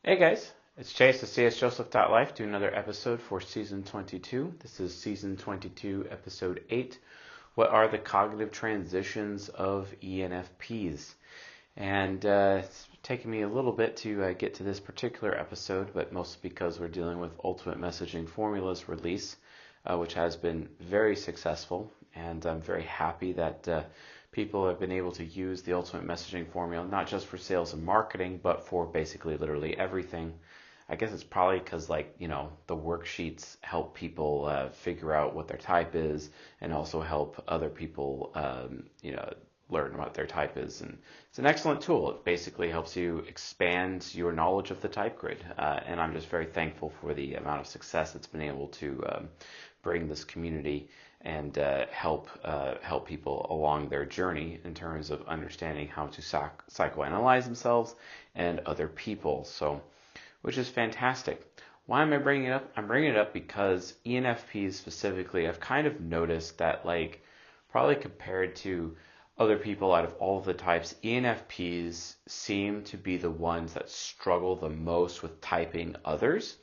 Hey guys, it's Chase of csjoseph.life doing another episode for season 22. This is season 22, episode 8. What are the cognitive transitions of ENFPs? And it's taken me a little bit to get to this particular episode, but mostly because we're dealing with Ultimate Messaging Formulas release, which has been very successful. And I'm very happy that people have been able to use the Ultimate Messaging Formula, not just for sales and marketing, but for basically literally everything. I guess it's probably because, the worksheets help people figure out what their type is and also help other people, learn what their type is. And it's an excellent tool. It basically helps you expand your knowledge of the type grid. And I'm just very thankful for the amount of success it's been able to bring this community and help people along their journey in terms of understanding how to psychoanalyze themselves and other people. So, which is fantastic. Why am I bringing it up? I'm bringing it up because ENFPs specifically, I've kind of noticed that, probably compared to other people out of all of the types, ENFPs seem to be the ones that struggle the most with typing others.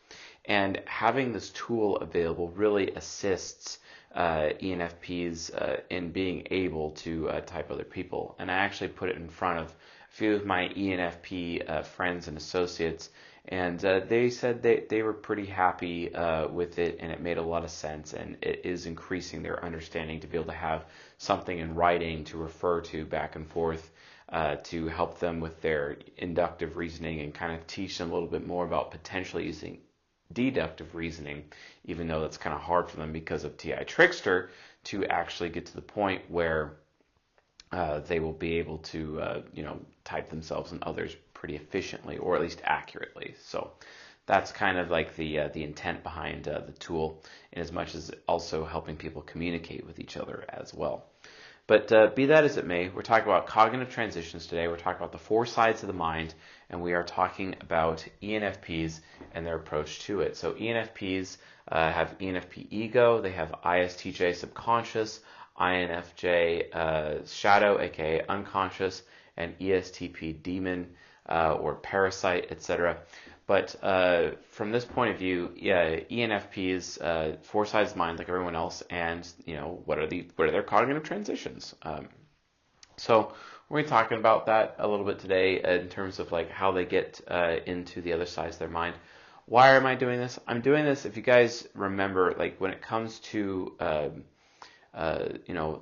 And having this tool available really assists ENFPs in being able to type other people. And I actually put it in front of a few of my ENFP friends and associates, and they said they were pretty happy with it, and it made a lot of sense, and it is increasing their understanding to be able to have something in writing to refer to back and forth to help them with their inductive reasoning and kind of teach them a little bit more about potentially using deductive reasoning, even though that's kind of hard for them because of TI Trickster to actually get to the point where they will be able to, type themselves and others pretty efficiently, or at least accurately. So that's kind of like the intent behind the tool, in as much as also helping people communicate with each other as well. But be that as it may, we're talking about cognitive transitions today. We're talking about the four sides of the mind, and we are talking about ENFPs and their approach to it. So ENFPs have ENFP ego, they have ISTJ subconscious, INFJ shadow, aka unconscious, and ESTP demon or parasite, etc. But from this point of view, yeah, ENFPs, four sides of mind like everyone else, and what are their cognitive transitions? So we're going to be talking about that a little bit today in terms of how they get into the other sides of their mind. Why am I doing this? I'm doing this, if you guys remember, when it comes to the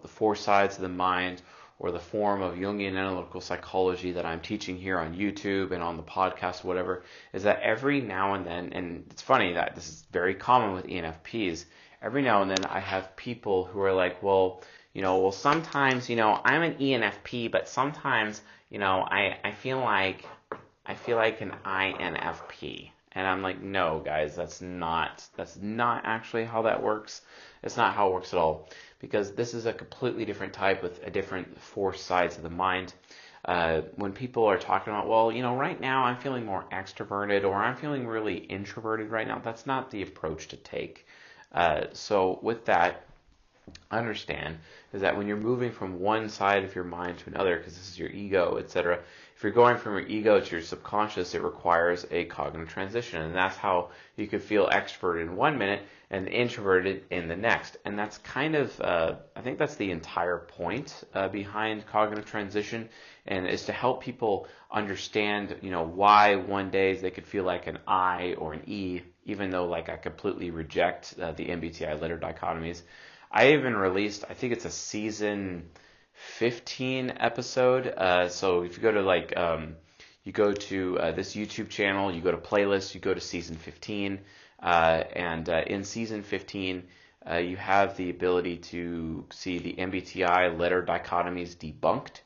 four sides of the mind, or the form of Jungian analytical psychology that I'm teaching here on YouTube and on the podcast, whatever, is that every now and then, and it's funny that this is very common with ENFPs, every now and then I have people who are like, well, sometimes, I'm an ENFP, but sometimes, I feel like an INFP. And I'm like, no, guys, that's not actually how that works. It's not how it works at all, because this is a completely different type with a different four sides of the mind. When people are talking about, well, right now I'm feeling more extroverted, or I'm feeling really introverted right now, that's not the approach to take. So with that, understand is that when you're moving from one side of your mind to another, because this is your ego, etc., if you're going from your ego to your subconscious, it requires a cognitive transition, and that's how you could feel extroverted in 1 minute and introverted in the next. And that's kind of, I think that's the entire point behind cognitive transition, and is to help people understand, why one day they could feel like an I or an E, even though I completely reject the MBTI letter dichotomies. I even released, I think it's a season 15 episode. So if you go to you go to this YouTube channel, you go to playlists, you go to season 15, and in season 15, you have the ability to see the MBTI letter dichotomies debunked.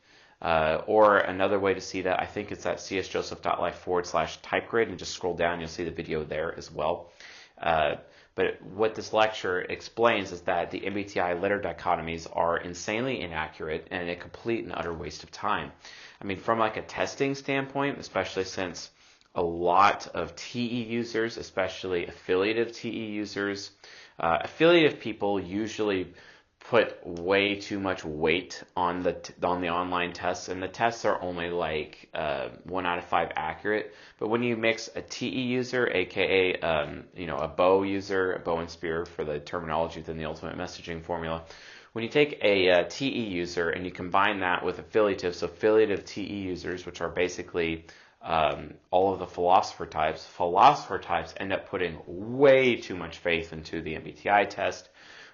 Or another way to see that, I think it's at csjoseph.life/typegrid, and just scroll down, you'll see the video there as well. But what this lecture explains is that the MBTI letter dichotomies are insanely inaccurate and a complete and utter waste of time. I mean, from a testing standpoint, especially since a lot of TE users, especially affiliative TE users, affiliative people usually put way too much weight on the online tests, and the tests are only like 1 out of 5 accurate. But when you mix a TE user, aka a bow user, a bow and spear for the terminology within the ultimate messaging formula, when you take a TE user and you combine that with affiliative, so affiliative TE users, which are basically all of the philosopher types end up putting way too much faith into the MBTI test.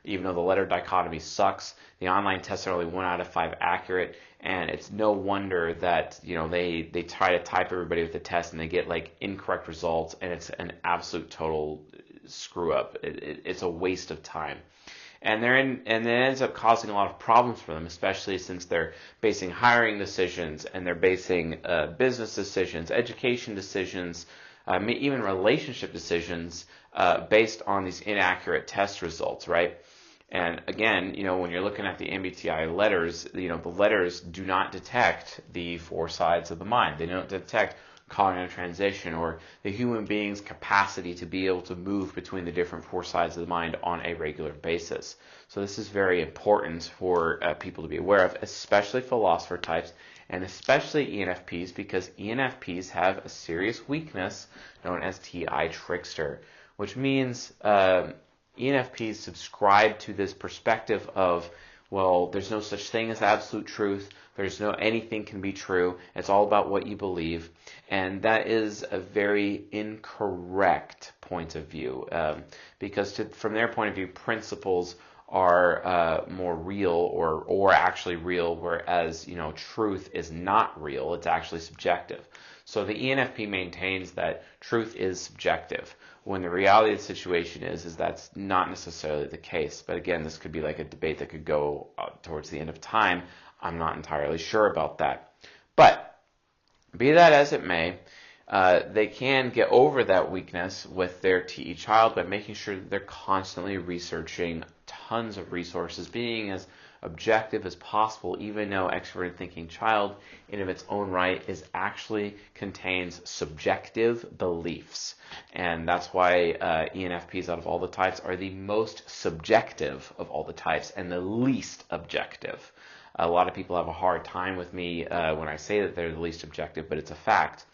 Even though the letter dichotomy sucks, the online tests are only 1 out of 5 accurate, and it's no wonder that they try to type everybody with the test and they get like incorrect results, and it's an absolute total screw up. It's a waste of time. And it ends up causing a lot of problems for them, especially since they're basing hiring decisions and they're basing business decisions, education decisions, even relationship decisions based on these inaccurate test results, right? And again, when you're looking at the MBTI letters, the letters do not detect the 4 sides of the mind. They don't detect cognitive transition or the human being's capacity to be able to move between the different 4 sides of the mind on a regular basis. So this is very important for people to be aware of, especially philosopher types and especially ENFPs, because ENFPs have a serious weakness known as TI Trickster, which means ENFPs subscribe to this perspective of, well, there's no such thing as absolute truth. Anything can be true. It's all about what you believe. And that is a very incorrect point of view, because from their point of view, principles are more real or actually real, whereas truth is not real. It's actually subjective. So the ENFP maintains that truth is subjective, when the reality of the situation is that's not necessarily the case. But again, this could be like a debate that could go towards the end of time. I'm not entirely sure about that. But be that as it may, they can get over that weakness with their TE child by making sure that they're constantly researching tons of resources, being as objective as possible, even though extroverted thinking child in of its own right actually contains subjective beliefs. And that's why ENFPs out of all the types are the most subjective of all the types and the least objective. A lot of people have a hard time with me when I say that they're the least objective, but it's a fact.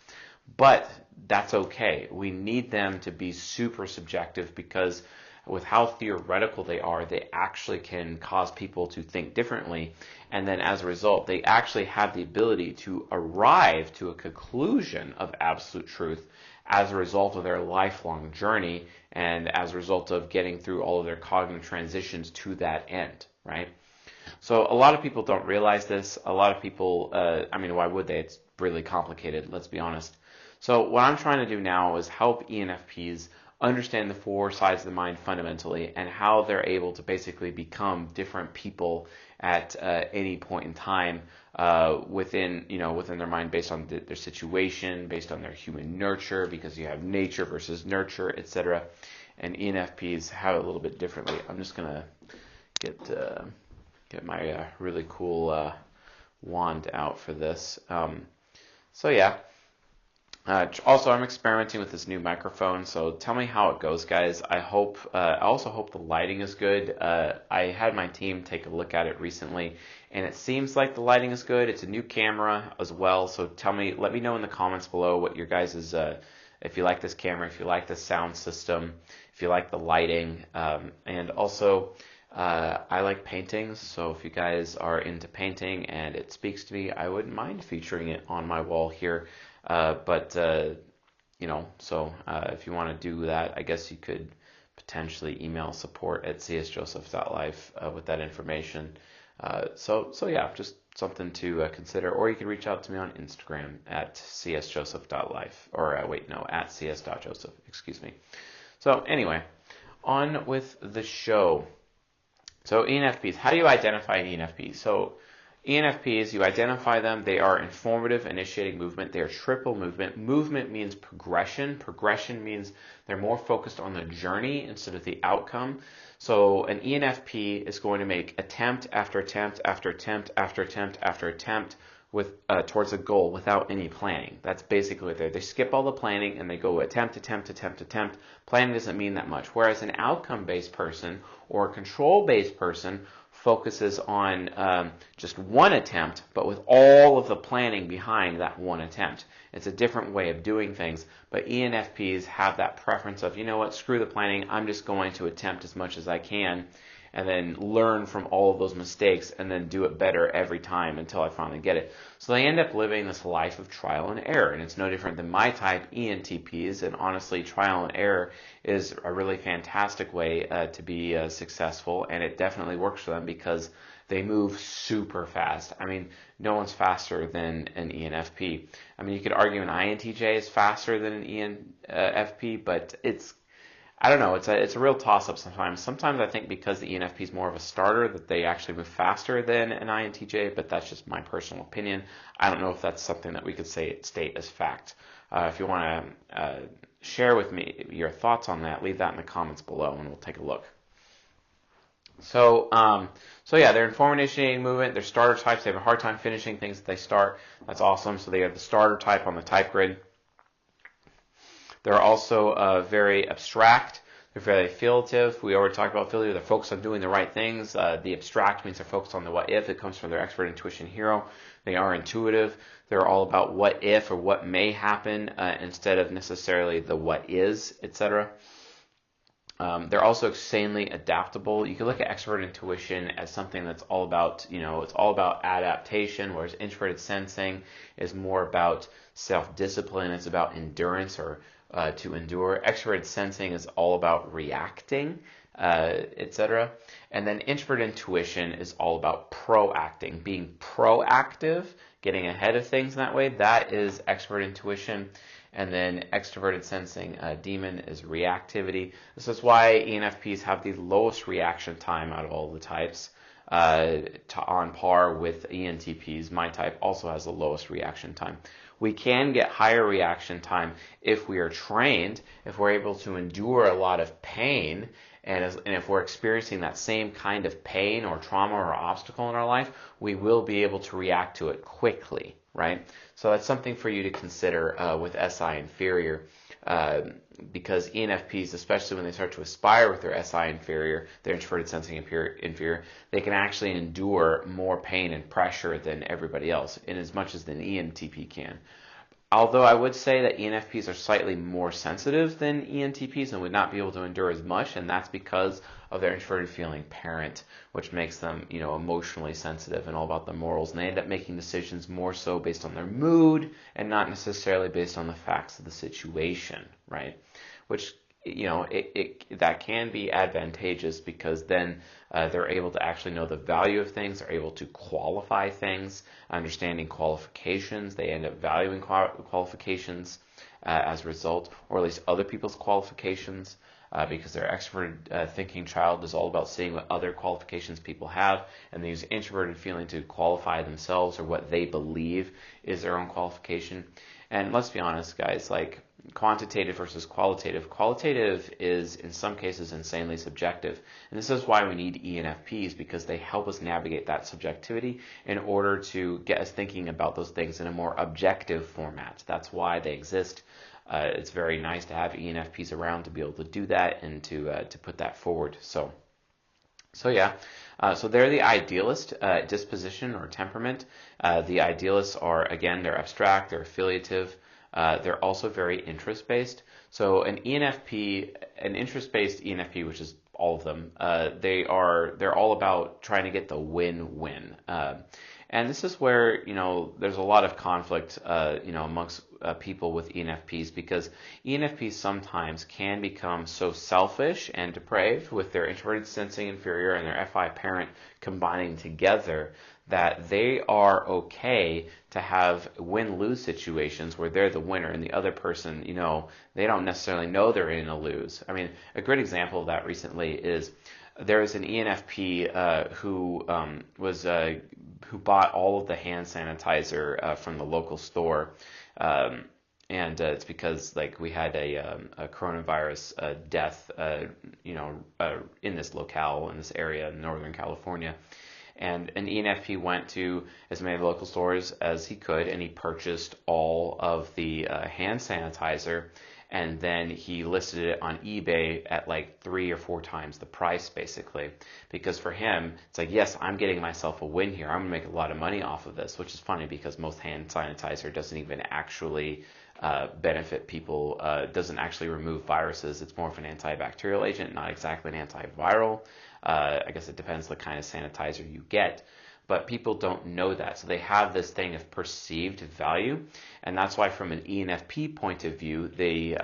But that's okay. We need them to be super subjective, because with how theoretical they are, they actually can cause people to think differently. And then as a result, they actually have the ability to arrive to a conclusion of absolute truth as a result of their lifelong journey and as a result of getting through all of their cognitive transitions to that end, right? So a lot of people don't realize this. A lot of people, why would they? It's really complicated, let's be honest. So what I'm trying to do now is help ENFPs understand the 4 sides of the mind fundamentally and how they're able to basically become different people at any point in time within their mind, based on their situation, based on their human nurture, because you have nature versus nurture, etc. And ENFPs have it a little bit differently. I'm just gonna get my really cool wand out for this. So yeah. Also, I'm experimenting with this new microphone, so tell me how it goes, guys. I also hope the lighting is good. I had my team take a look at it recently, and it seems like the lighting is good. It's a new camera as well, so let me know in the comments below what your guys' if you like this camera, if you like the sound system, if you like the lighting, and also I like paintings, so if you guys are into painting and it speaks to me, I wouldn't mind featuring it on my wall here. If you want to do that, I guess you could potentially email support@csjoseph.life with that information. So yeah, just something to consider. Or you can reach out to me on Instagram at csjoseph.life, or at cs.joseph, excuse me. So anyway, on with the show. So ENFPs, how do you identify an ENFP? So ENFPs, you identify them, they are informative, initiating movement, they are triple movement. Movement means progression. Progression means they're more focused on the journey instead of the outcome. So an ENFP is going to make attempt after attempt after attempt after attempt after attempt towards a goal without any planning. That's basically what they skip all the planning and they go attempt, attempt, attempt, attempt. Planning doesn't mean that much. Whereas an outcome-based person or a control-based person focuses on just one attempt, but with all of the planning behind that one attempt. It's a different way of doing things, but ENFPs have that preference of, you know what, screw the planning, I'm just going to attempt as much as I can, and then learn from all of those mistakes and then do it better every time until I finally get it. So they end up living this life of trial and error, and it's no different than my type, ENTPs, and honestly, trial and error is a really fantastic way to be successful, and it definitely works for them because they move super fast. I mean, no one's faster than an ENFP. I mean, you could argue an INTJ is faster than an ENFP, but I don't know, it's a real toss-up sometimes. Sometimes I think because the ENFP is more of a starter that they actually move faster than an INTJ, but that's just my personal opinion. I don't know if that's something that we could state as fact. If you want to share with me your thoughts on that, leave that in the comments below and we'll take a look. So yeah, they're informed initiating movement. They're starter types. They have a hard time finishing things that they start. That's awesome. So they have the starter type on the type grid. They're also very abstract. They're very affiliative. We already talked about affiliative. They're focused on doing the right things. The abstract means they're focused on the what if. It comes from their expert intuition hero. They are intuitive. They're all about what if or what may happen instead of necessarily the what is, etc. They're also insanely adaptable. You can look at extrovert intuition as something that's all about, it's all about adaptation, whereas introverted sensing is more about self-discipline. It's about endurance or to endure. Extroverted sensing is all about reacting, etc. And then introverted intuition is all about proacting, being proactive, getting ahead of things in that way. That is extroverted intuition. And then extroverted sensing demon is reactivity. This is why ENFPs have the lowest reaction time out of all the types, on par with ENTPs. My type also has the lowest reaction time. We can get higher reaction time if we are trained, if we're able to endure a lot of pain, and if we're experiencing that same kind of pain or trauma or obstacle in our life, we will be able to react to it quickly, right? So that's something for you to consider with SI inferior, because ENFPs, especially when they start to aspire with their SI inferior, their introverted sensing inferior, they can actually endure more pain and pressure than everybody else, in as much as an ENTP can. Although I would say that ENFPs are slightly more sensitive than ENTPs and would not be able to endure as much, and that's because of their introverted feeling parent, which makes them, emotionally sensitive and all about the morals, and they end up making decisions more so based on their mood and not necessarily based on the facts of the situation, right? Which, that can be advantageous because then they're able to actually know the value of things. They're able to qualify things, understanding qualifications. They end up valuing qualifications as a result, or at least other people's qualifications, because their extroverted thinking child is all about seeing what other qualifications people have, and they use introverted feeling to qualify themselves or what they believe is their own qualification. And let's be honest, guys, like, quantitative versus qualitative. Qualitative is, in some cases, insanely subjective. And this is why we need ENFPs, because they help us navigate that subjectivity in order to get us thinking about those things in a more objective format. That's why they exist. It's very nice to have ENFPs around to be able to do that and to put that forward. So yeah. So they're the idealist disposition or temperament. The idealists are, again, they're abstract, they're affiliative. They're also very interest-based. So an interest-based ENFP, which is all of them, they're all about trying to get the win-win. And this is where, there's a lot of conflict, amongst people with ENFPs, because ENFPs sometimes can become so selfish and depraved with their introverted sensing inferior and their FI parent combining together that they are okay to have win-lose situations where they're the winner and the other person, they don't necessarily know they're in a lose. I mean, a great example of that recently is there was an ENFP who bought all of the hand sanitizer from the local store. And it's because we had a coronavirus death, in this locale, in this area in Northern California. And an ENFP went to as many local stores as he could, and he purchased all of the hand sanitizer, and then he listed it on eBay at like 3 or 4 times the price, basically. Because for him, it's like, yes, I'm getting myself a win here. I'm going to make a lot of money off of this, which is funny because most hand sanitizer doesn't even actually benefit people, doesn't actually remove viruses. It's more of an antibacterial agent, not exactly an antiviral. I guess it depends the kind of sanitizer you get. But people don't know that. So they have this thing of perceived value. And that's why from an ENFP point of view, they,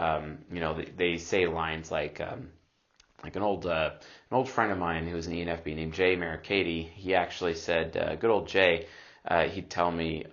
they say lines like an old friend of mine who was an ENFP named Jay Maricati, he actually said, good old Jay, he'd tell me,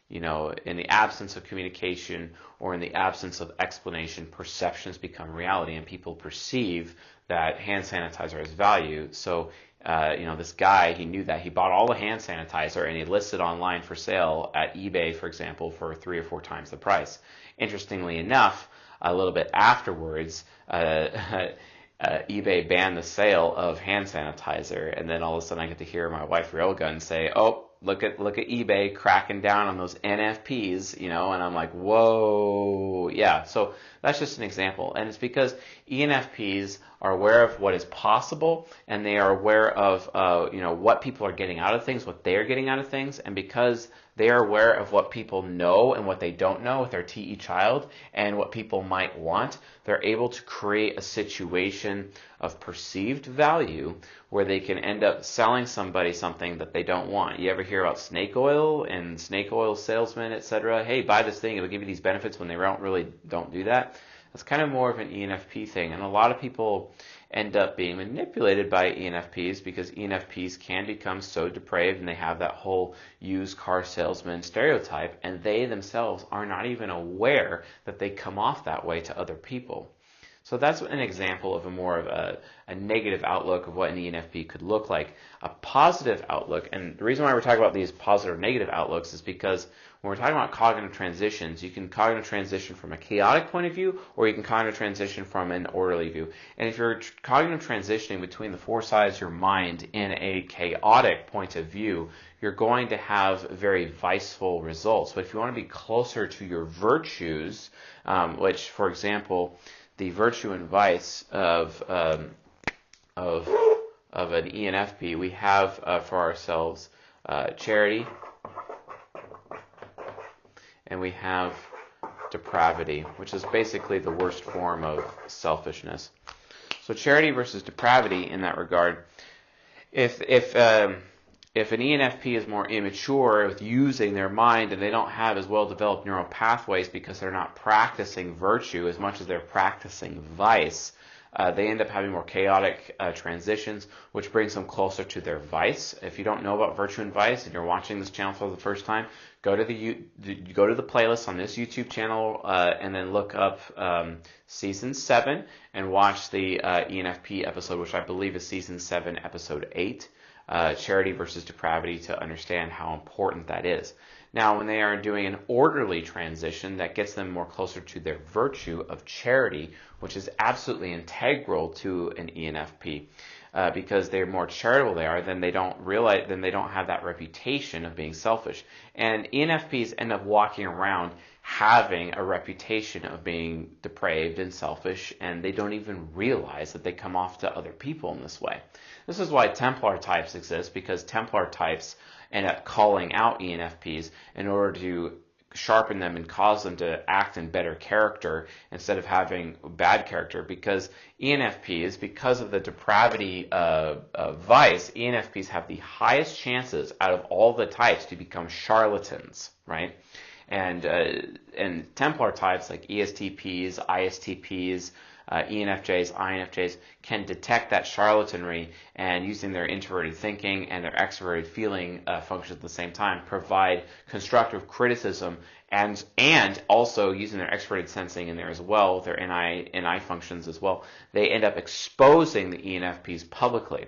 in the absence of communication or in the absence of explanation, perceptions become reality, and people perceive that hand sanitizer has value. So, this guy, he knew that. He bought all the hand sanitizer and he listed online for sale at eBay, for example, for 3 or 4 times the price. Interestingly enough, a little bit afterwards, eBay banned the sale of hand sanitizer, and then all of a sudden I get to hear my wife Railgun say, "Oh, look at eBay cracking down on those NFPs," and I'm like, whoa, yeah. So that's just an example, and it's because ENFPs are aware of what is possible, and they are aware of what people are getting out of things, what they are getting out of things, and because they are aware of what people know and what they don't know with their TE child and what people might want, they're able to create a situation of perceived value where they can end up selling somebody something that they don't want. You ever hear about snake oil and snake oil salesmen, etc.? Hey, buy this thing, it'll give you these benefits, when they don't do that. That's kind of more of an ENFP thing, and a lot of people end up being manipulated by ENFPs because ENFPs can become so depraved, and they have that whole used car salesman stereotype, and they themselves are not even aware that they come off that way to other people. So that's an example of a more of a negative outlook of what an ENFP could look like. A positive outlook, and the reason why we're talking about these positive or negative outlooks is because when we're talking about cognitive transitions, you can cognitive transition from a chaotic point of view, or you can cognitive transition from an orderly view. And if you're cognitive transitioning between the 4 sides of your mind in a chaotic point of view, you're going to have very viceful results. But if you want to be closer to your virtues, which, for example, the virtue and vice of an ENFP, we have for ourselves charity, and we have depravity, which is basically the worst form of selfishness. So charity versus depravity in that regard. If an ENFP is more immature with using their mind and they don't have as well developed neural pathways because they're not practicing virtue as much as they're practicing vice, they end up having more chaotic transitions, which brings them closer to their vice. If you don't know about virtue and vice and you're watching this channel for the first time, go to the playlist on this YouTube channel and then look up Season 7 and watch the ENFP episode, which I believe is Season 7, Episode 8. Charity versus depravity, to understand how important that is. Now, when they are doing an orderly transition, that gets them more closer to their virtue of charity, which is absolutely integral to an ENFP. Because they're more charitable then they don't have that reputation of being selfish. And ENFPs end up walking around having a reputation of being depraved and selfish, and they don't even realize that they come off to other people in this way. This is why Templar types exist, because Templar types end up calling out ENFPs in order to sharpen them and cause them to act in better character instead of having bad character. Because ENFPs, because of the depravity vice, ENFPs have the highest chances out of all the types to become charlatans, right? And Templar types like ESTPs, ISTPs, ENFJs, INFJs can detect that charlatanry, and using their introverted thinking and their extroverted feeling functions at the same time, provide constructive criticism, and also using their extroverted sensing in there as well, their NI functions as well, they end up exposing the ENFPs publicly.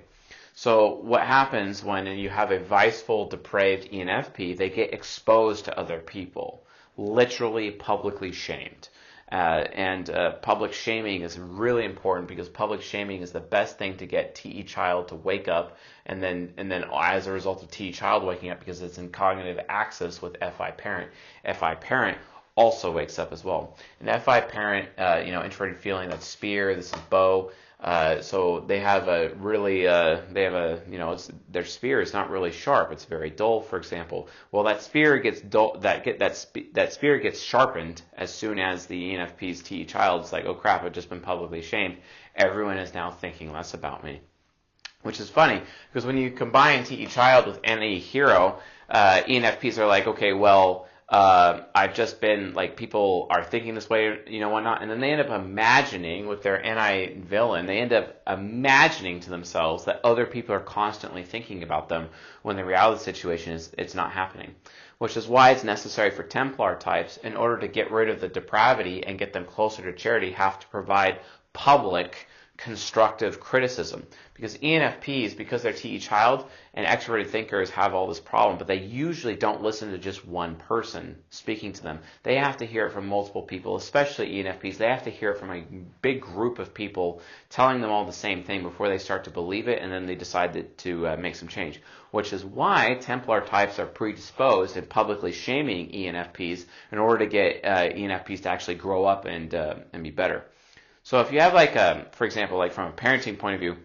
So what happens when you have a viceful, depraved ENFP? They get exposed to other people, literally publicly shamed. And public shaming is really important because public shaming is the best thing to get TE child to wake up, and then as a result of TE child waking up, because it's in cognitive axis with FI parent also wakes up as well. An FI parent, introverted feeling, that's Spear, this is Bo. So they have their spear is not really sharp. It's very dull, for example. Well, that spear gets dull, that spear gets sharpened as soon as the ENFP's TE child is like, oh crap, I've just been publicly shamed. Everyone is now thinking less about me. Which is funny, because when you combine TE child with NE hero, ENFPs are like, okay, well, I've just been, like, people are thinking this way, whatnot, and then they end up imagining with their NI villain, they end up imagining to themselves that other people are constantly thinking about them, when the reality situation is it's not happening. Which is why it's necessary for Templar types, in order to get rid of the depravity and get them closer to charity, have to provide public constructive criticism. Because ENFPs, because they're TE child, and extroverted thinkers have all this problem, but they usually don't listen to just one person speaking to them. They have to hear it from multiple people, especially ENFPs. They have to hear it from a big group of people telling them all the same thing before they start to believe it, and then they decide to make some change. Which is why Templar types are predisposed in publicly shaming ENFPs in order to get ENFPs to actually grow up and be better. So if you have, for example, from a parenting point of view,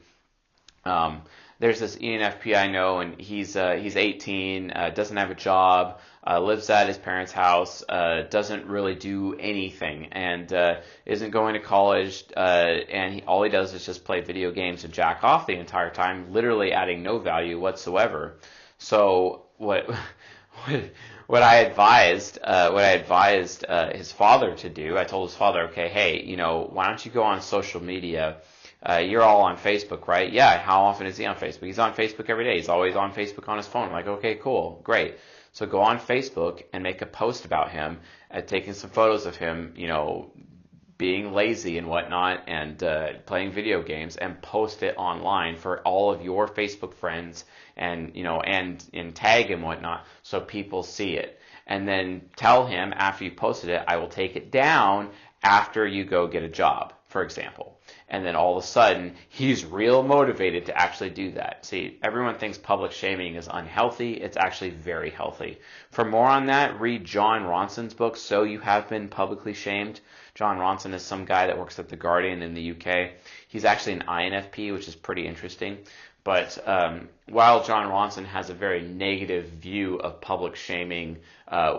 there's this ENFP I know, and he's 18, doesn't have a job, lives at his parents' house, doesn't really do anything, and isn't going to college, and all he does is just play video games and jack off the entire time, literally adding no value whatsoever. So what I advised his father to do, I told his father, okay, hey, why don't you go on social media? You're all on Facebook, right? Yeah. How often is he on Facebook? He's on Facebook every day. He's always on Facebook on his phone. I'm like, okay, cool, great. So go on Facebook and make a post about him, taking some photos of him, being lazy and whatnot, and playing video games, and post it online for all of your Facebook friends, and and tag and whatnot, so people see it. And then tell him after you posted it, I will take it down after you go get a job, for example. And then all of a sudden, he's real motivated to actually do that. See, everyone thinks public shaming is unhealthy. It's actually very healthy. For more on that, read John Ronson's book, So You Have Been Publicly Shamed. John Ronson is some guy that works at The Guardian in the UK. He's actually an INFP, which is pretty interesting. But while John Ronson has a very negative view of public shaming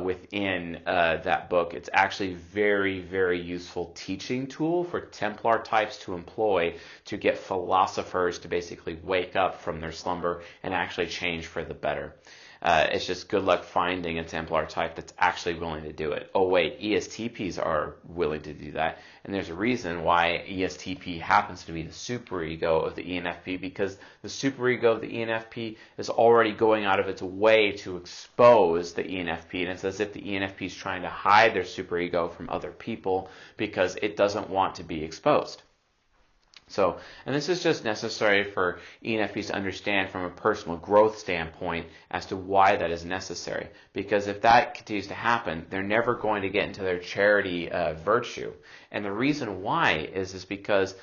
within that book, it's actually very, very useful teaching tool for Templar types to employ to get philosophers to basically wake up from their slumber and actually change for the better. It's just good luck finding a Templar type that's actually willing to do it. Oh wait, ESTPs are willing to do that, and there's a reason why ESTP happens to be the superego of the ENFP, because the superego of the ENFP is already going out of its way to expose the ENFP, and it's as if the ENFP is trying to hide their superego from other people because it doesn't want to be exposed. So, and this is just necessary for ENFPs to understand from a personal growth standpoint as to why that is necessary. Because if that continues to happen, they're never going to get into their charity virtue. And the reason why is because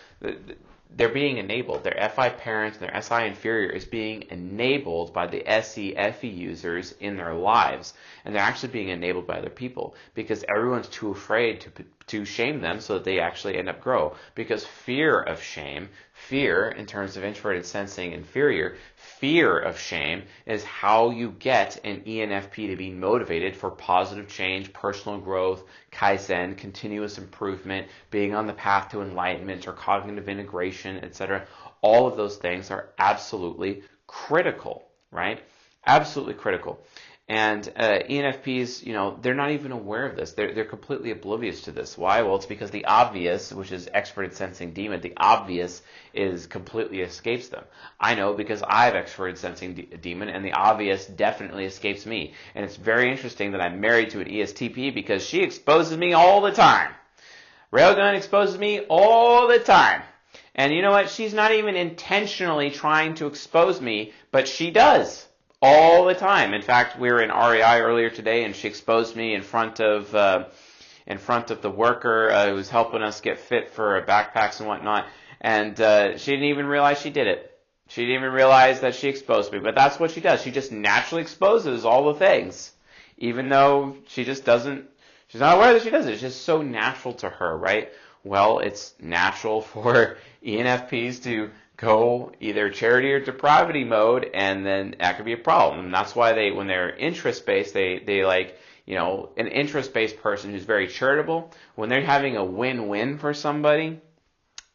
they're being enabled. Their FI parents and their SI inferior is being enabled by the SE, FE users in their lives. And they're actually being enabled by other people because everyone's too afraid to shame them so that they actually end up grow. Because fear of shame, fear in terms of introverted sensing inferior, fear of shame is how you get an ENFP to be motivated for positive change, personal growth, Kaizen, continuous improvement, being on the path to enlightenment or cognitive integration, etc. All of those things are absolutely critical, right? Absolutely critical. And ENFPs, they're not even aware of this. They're completely oblivious to this. Why? Well, it's because the obvious, which is extroverted sensing demon, the obvious completely escapes them. I know because I have extroverted sensing demon, and the obvious definitely escapes me. And it's very interesting that I'm married to an ESTP because she exposes me all the time. Railgun exposes me all the time. And you know what? She's not even intentionally trying to expose me, but she does. All the time. In fact, we were in REI earlier today, and she exposed me in front of in front of the worker who was helping us get fit for backpacks and whatnot, and she didn't even realize she did it. She didn't even realize that she exposed me, but that's what she does. She just naturally exposes all the things, even though she just doesn't, she's not aware that she does it. It's just so natural to her, right? Well, it's natural for ENFPs to go either charity or depravity mode, and then that could be a problem. And that's why they, when they're interest-based, they like, an interest-based person who's very charitable, when they're having a win-win for somebody,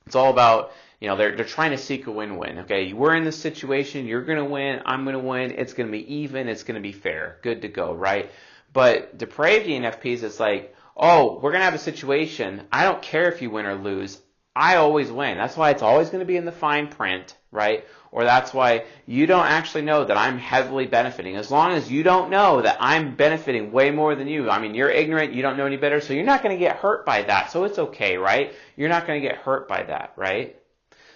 it's all about, they're trying to seek a win-win. Okay, we're in this situation, you're going to win, I'm going to win, it's going to be even, it's going to be fair, good to go, right? But depraved ENFPs, it's like, oh, we're going to have a situation, I don't care if you win or lose, I always win. That's why it's always going to be in the fine print, right? Or that's why you don't actually know that I'm heavily benefiting. As long as you don't know that I'm benefiting way more than you. I mean, you're ignorant, you don't know any better, so you're not going to get hurt by that. So it's okay, right? You're not going to get hurt by that, right?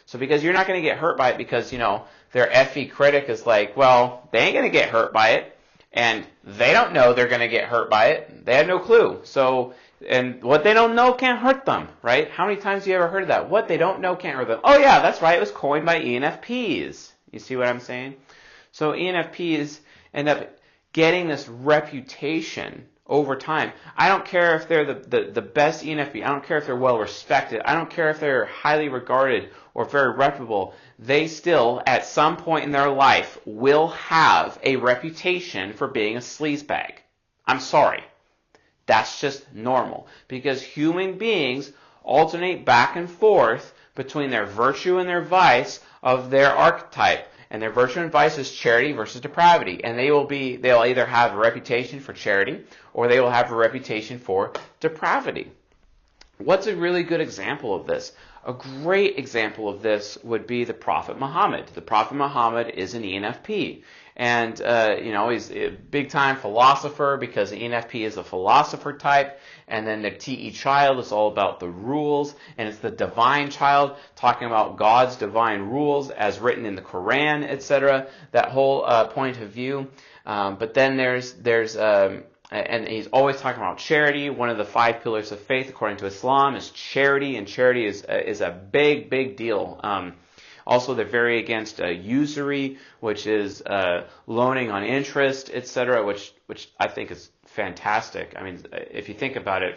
So because you're not going to get hurt by it because, their FE critic is like, well, they ain't going to get hurt by it. And they don't know they're going to get hurt by it. They have no clue. So, and what they don't know can't hurt them, right? How many times have you ever heard of that? What they don't know can't hurt them. Oh yeah, that's right. It was coined by ENFPs. You see what I'm saying? So ENFPs end up getting this reputation over time. I don't care if they're the best ENFP. I don't care if they're well respected. I don't care if they're highly regarded or very reputable. They still, at some point in their life, will have a reputation for being a sleazebag. I'm sorry. That's just normal. Because human beings alternate back and forth between their virtue and their vice of their archetype. And their virtue and vice is charity versus depravity. And they'll either have a reputation for charity or they will have a reputation for depravity. What's a really good example of this? A great example of this would be the Prophet Muhammad. The Prophet Muhammad is an ENFP. And, he's a big-time philosopher because the ENFP is a philosopher type. And then the TE child is all about the rules. And it's the divine child talking about God's divine rules as written in the Quran, etc. That whole point of view. But then and he's always talking about charity. One of the 5 pillars of faith, according to Islam, is charity. And charity is a big, big deal. Also, they're very against usury, which is loaning on interest, etc., which I think is fantastic. I mean, if you think about it,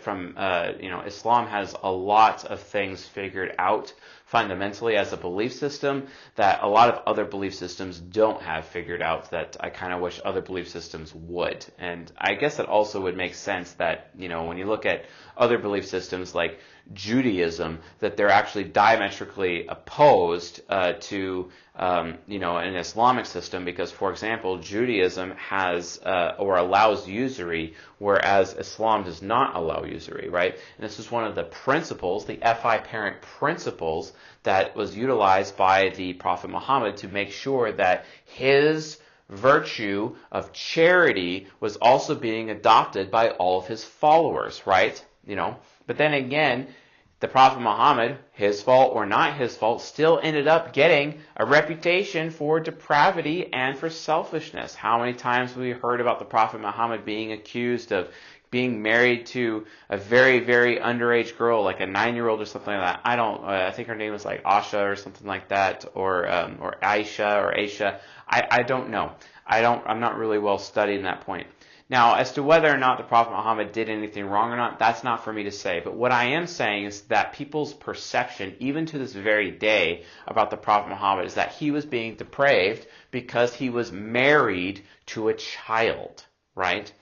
Islam has a lot of things figured out fundamentally as a belief system that a lot of other belief systems don't have figured out, that I kind of wish other belief systems would. And I guess it also would make sense that, when you look at other belief systems like Judaism, that they're actually diametrically opposed to an Islamic system, because, for example, Judaism has or allows usury, whereas Islam does not allow usury, right? And this is one of the principles, the FI parent principles, that was utilized by the Prophet Muhammad to make sure that his virtue of charity was also being adopted by all of his followers, right? But then again, the Prophet Muhammad, his fault or not his fault, still ended up getting a reputation for depravity and for selfishness. How many times have we heard about the Prophet Muhammad being accused of being married to a very, very underage girl, like a 9-year-old or something like that? I think her name was like Asha or something like that, or Aisha or Aisha. I don't know. I'm not really well studied in that point. Now, as to whether or not the Prophet Muhammad did anything wrong or not, that's not for me to say. But what I am saying is that people's perception, even to this very day, about the Prophet Muhammad is that he was being depraved because he was married to a child, right?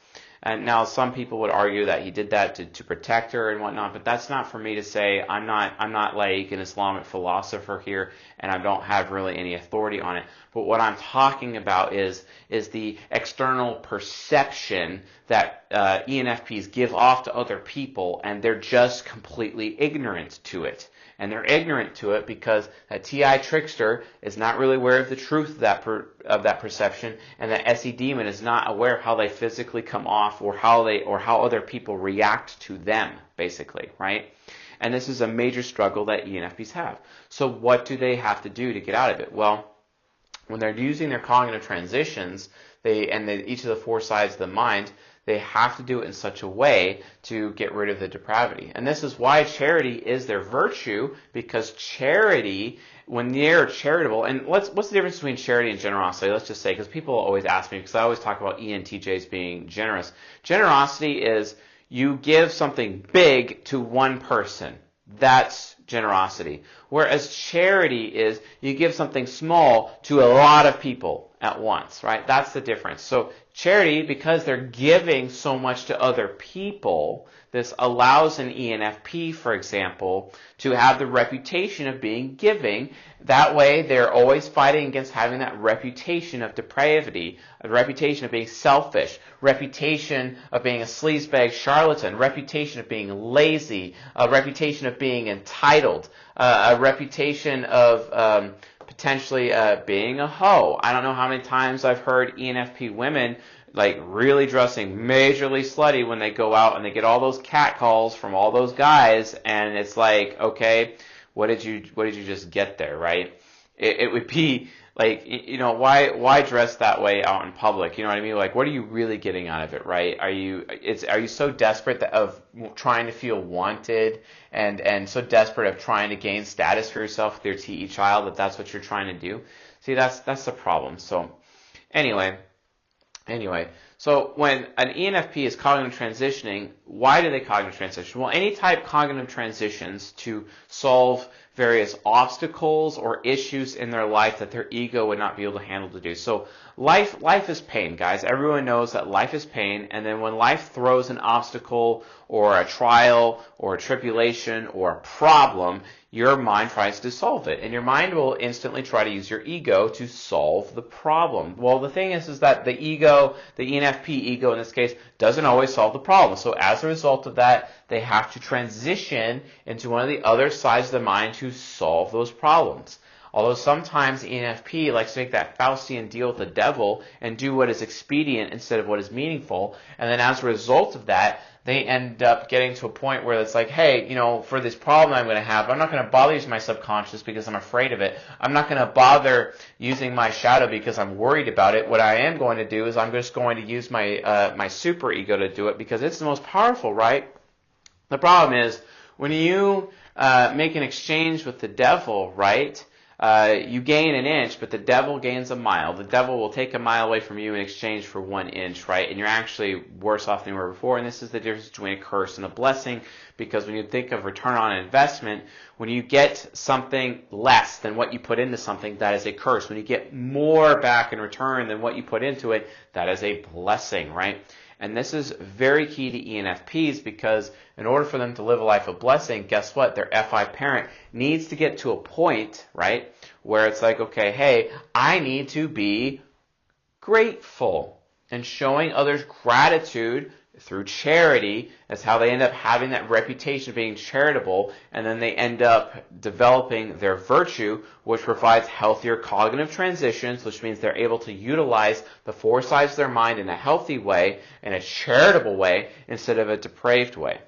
And now some people would argue that he did that to protect her and whatnot, but that's not for me to say. I'm not like an Islamic philosopher here, and I don't have really any authority on it. But what I'm talking about is the external perception that ENFPs give off to other people, and they're just completely ignorant to it. And they're ignorant to it because that TI Trickster is not really aware of the truth of that perception, and that SE Demon is not aware of how they physically come off or how other people react to them, basically, right? And this is a major struggle that ENFPs have. So what do they have to do to get out of it? Well, when they're using their cognitive transitions, each of the 4 sides of the mind, they have to do it in such a way to get rid of the depravity. And this is why charity is their virtue, because charity, when they're charitable, and what's the difference between charity and generosity? Let's just say, because people always ask me, because I always talk about ENTJs being generous. Generosity is you give something big to one person. That's generosity. Whereas charity is you give something small to a lot of people at once, right? That's the difference. So charity, because they're giving so much to other people, this allows an ENFP, for example, to have the reputation of being giving. That way, they're always fighting against having that reputation of depravity, a reputation of being selfish, reputation of being a sleazebag charlatan, reputation of being lazy, a reputation of being entitled, a reputation of potentially being a hoe. I don't know how many times I've heard ENFP women like really dressing majorly slutty when they go out and they get all those catcalls from all those guys, and it's like, okay, what did you just get there, right? It would be like, you know, why dress that way out in public? You know what I mean? Like, what are you really getting out of it, right? Are you so desperate of trying to feel wanted and so desperate of trying to gain status for yourself with your TE child that that's what you're trying to do? See, that's the problem. So anyway, so when an ENFP is cognitive transitioning, why do they cognitive transition? Well, any type cognitive transitions to solve various obstacles or issues in their life that their ego would not be able to handle to do. So life is pain, guys. Everyone knows that life is pain, and then when life throws an obstacle or a trial or a tribulation or a problem, your mind tries to solve it, and your mind will instantly try to use your ego to solve the problem. Well, the thing is that the ego, the ENFP ego in this case, doesn't always solve the problem. So as a result of that, they have to transition into one of the other sides of the mind to solve those problems. Although sometimes ENFP likes to make that Faustian deal with the devil and do what is expedient instead of what is meaningful, and then as a result of that, they end up getting to a point where it's like, hey, you know, for this problem I'm going to have, I'm not going to bother using my subconscious because I'm afraid of it. I'm not going to bother using my shadow because I'm worried about it. What I am going to do is I'm just going to use my my super ego to do it because it's the most powerful, right? The problem is when you make an exchange with the devil, right? You gain an inch, but the devil gains a mile. The devil will take a mile away from you in exchange for 1 inch, right? And you're actually worse off than you were before. And this is the difference between a curse and a blessing, because when you think of return on investment, when you get something less than what you put into something, that is a curse. When you get more back in return than what you put into it, that is a blessing, right? And this is very key to ENFPs, because in order for them to live a life of blessing, guess what? Their FI parent needs to get to a point, right, where it's like, okay, hey, I need to be grateful. And showing others gratitude through charity is how they end up having that reputation of being charitable, and then they end up developing their virtue, which provides healthier cognitive transitions, which means they're able to utilize the 4 sides of their mind in a healthy way, in a charitable way, instead of a depraved way.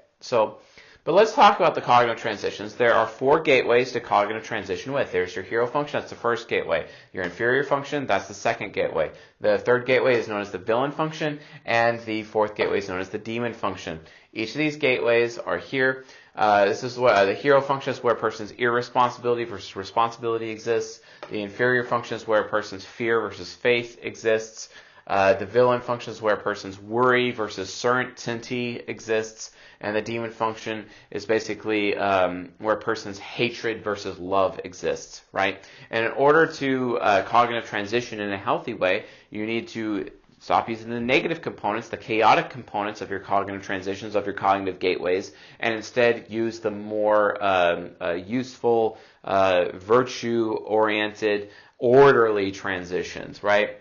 But let's talk about the cognitive transitions. There are 4 gateways to cognitive transition with. There's your hero function, that's the first gateway. Your inferior function, that's the second gateway. The third gateway is known as the villain function, and the fourth gateway is known as the demon function. Each of these gateways are here. This is what the hero function is, where a person's irresponsibility versus responsibility exists. The inferior function is where a person's fear versus faith exists. The villain function is where a person's worry versus certainty exists. And the demon function is basically where a person's hatred versus love exists, right? And in order to cognitive transition in a healthy way, you need to stop using the negative components, the chaotic components of your cognitive transitions, of your cognitive gateways, and instead use the more useful, virtue-oriented, orderly transitions, right?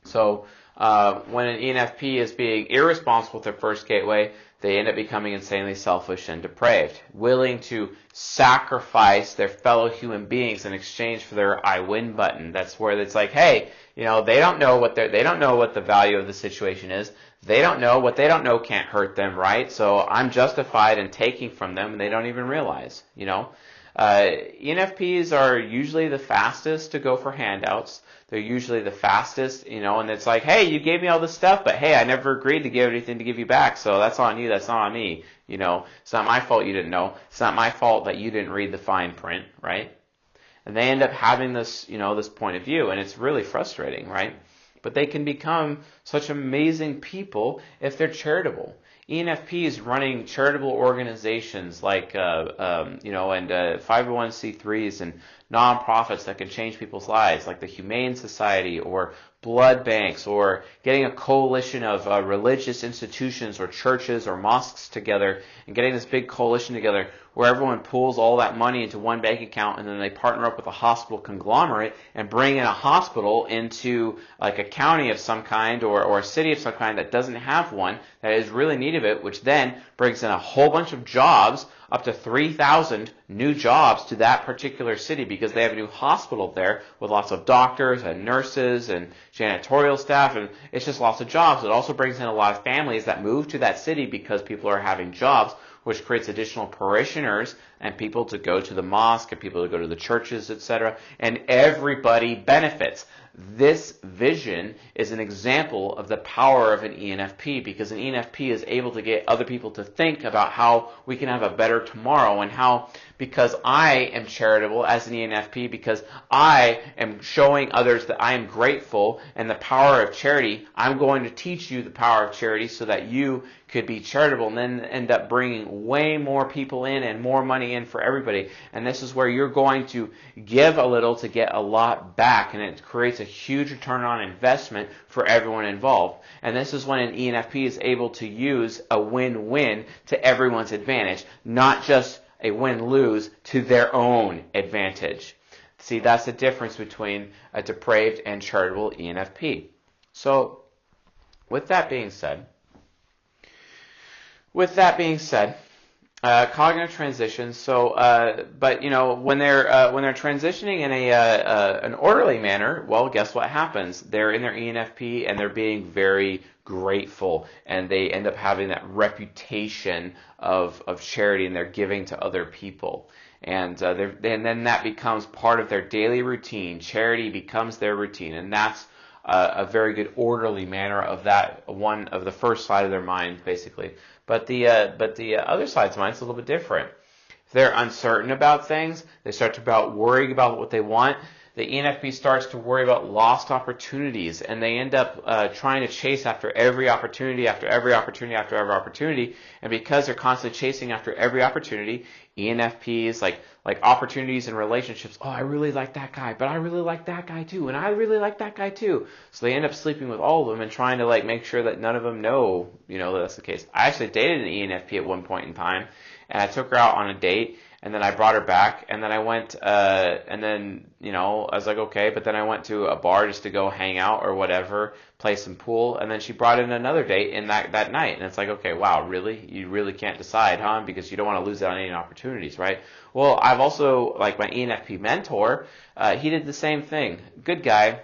So when an ENFP is being irresponsible with their first gateway, they end up becoming insanely selfish and depraved, willing to sacrifice their fellow human beings in exchange for their I win button. That's where it's like, hey, you know, they don't know what the value of the situation is. They don't know what they don't know can't hurt them, right? So I'm justified in taking from them, and they don't even realize, you know. ENFPs are usually the fastest to go for handouts. They're usually the fastest, and it's like, hey, you gave me all this stuff, but hey, I never agreed to give anything to give you back, so that's on you, that's not on me. It's not my fault you didn't know. It's not my fault that you didn't read the fine print, right? And they end up having this, this point of view, and it's really frustrating, right? But they can become such amazing people if they're charitable. ENFPs running charitable organizations like, and 501c3s and nonprofits that can change people's lives, like the Humane Society or blood banks, or getting a coalition of religious institutions or churches or mosques together and getting this big coalition together where everyone pools all that money into one bank account, and then they partner up with a hospital conglomerate and bring in a hospital into like a county of some kind or a city of some kind that doesn't have one, that is really in need of it, which then brings in a whole bunch of jobs, up to 3,000 new jobs to that particular city because they have a new hospital there with lots of doctors and nurses and janitorial staff, and it's just lots of jobs. It also brings in a lot of families that move to that city because people are having jobs, which creates additional parishioners and people to go to the mosque and people to go to the churches, etc. And everybody benefits. This vision is an example of the power of an ENFP, because an ENFP is able to get other people to think about how we can have a better tomorrow, and how, because I am charitable as an ENFP, because I am showing others that I am grateful and the power of charity, I'm going to teach you the power of charity so that you could be charitable, and then end up bringing way more people in and more money in for everybody. And this is where you're going to give a little to get a lot back, and it creates a huge return on investment for everyone involved. And this is when an ENFP is able to use a win-win to everyone's advantage, not just a win-lose to their own advantage. See, that's the difference between a depraved and charitable ENFP. So, with that being said, cognitive transitions. So, but when they're transitioning in an orderly manner, well, guess what happens? They're in their ENFP and they're being very grateful, and they end up having that reputation of charity, and they're giving to other people. And then that becomes part of their daily routine. Charity becomes their routine, and that's a very good orderly manner of that one of the first side of their mind, basically. But the other side's mind is a little bit different. If they're uncertain about things, they start to worrying about what they want. The ENFP starts to worry about lost opportunities, and they end up trying to chase after every opportunity, after every opportunity, after every opportunity. And because they're constantly chasing after every opportunity, ENFPs, like opportunities in relationships, oh, I really like that guy, but I really like that guy too, and I really like that guy too. So they end up sleeping with all of them and trying to make sure that none of them know, that that's the case. I actually dated an ENFP at one point in time, and I took her out on a date, and then I brought her back, and then I went, and then, I was like, okay, but then I went to a bar just to go hang out or whatever, play some pool, and then she brought in another date in that night, and it's like, okay, wow, really? You really can't decide, huh? Because you don't want to lose out on any opportunities, right? Well, I've also, my ENFP mentor, he did the same thing. Good guy,